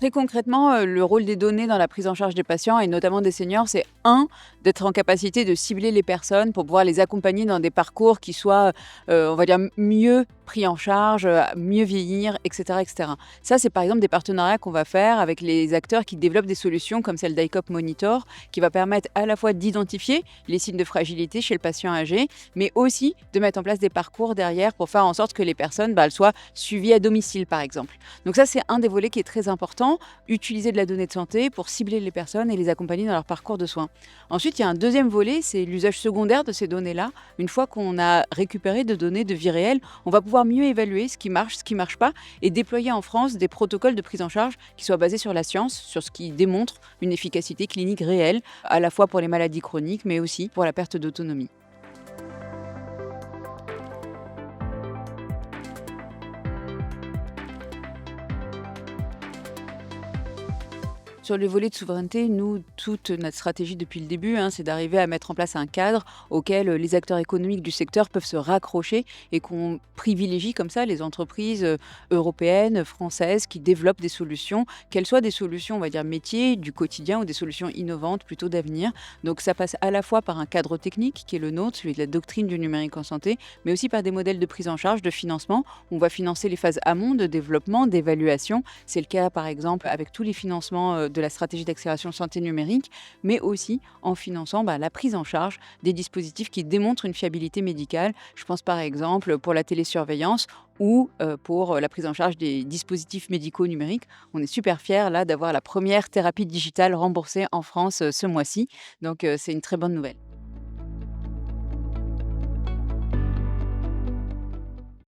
Très concrètement, le rôle des données dans la prise en charge des patients et notamment des seniors, c'est un, d'être en capacité de cibler les personnes pour pouvoir les accompagner dans des parcours qui soient, on va dire mieux pris en charge, mieux vieillir et cetera et cetera. Ça, c'est par exemple des partenariats qu'on va faire avec les acteurs qui développent des solutions comme celle d'ICOP Monitor, qui va permettre à la fois d'identifier les signes de fragilité chez le patient âgé, mais aussi de mettre en place des parcours derrière pour faire en sorte que les personnes, elles soient suivies à domicile, par exemple. Donc ça, c'est un des volets qui est très important, utiliser de la donnée de santé pour cibler les personnes et les accompagner dans leur parcours de soins. Ensuite, il y a un deuxième volet, c'est l'usage secondaire de ces données-là. Une fois qu'on a récupéré de données de vie réelle, on va pouvoir mieux évaluer ce qui marche pas et déployer en France des protocoles de prise en charge qui soient basés sur la science, sur ce qui démontre une efficacité clinique réelle, à la fois pour les maladies chroniques, mais aussi pour la perte d'autonomie. Sur le volet de souveraineté, nous, toute notre stratégie depuis le début, c'est d'arriver à mettre en place un cadre auquel les acteurs économiques du secteur peuvent se raccrocher et qu'on privilégie comme ça les entreprises européennes, françaises qui développent des solutions, qu'elles soient des solutions, on va dire, métiers, du quotidien ou des solutions innovantes plutôt d'avenir. Donc ça passe à la fois par un cadre technique qui est le nôtre, celui de la doctrine du numérique en santé, mais aussi par des modèles de prise en charge, de financement. On va financer les phases amont de développement, d'évaluation. C'est le cas par exemple avec tous les financements de la stratégie d'accélération santé numérique, mais aussi en finançant la prise en charge des dispositifs qui démontrent une fiabilité médicale. Je pense par exemple pour la télésurveillance ou pour la prise en charge des dispositifs médicaux numériques. On est super fiers là d'avoir la première thérapie digitale remboursée en France ce mois-ci, donc c'est une très bonne nouvelle.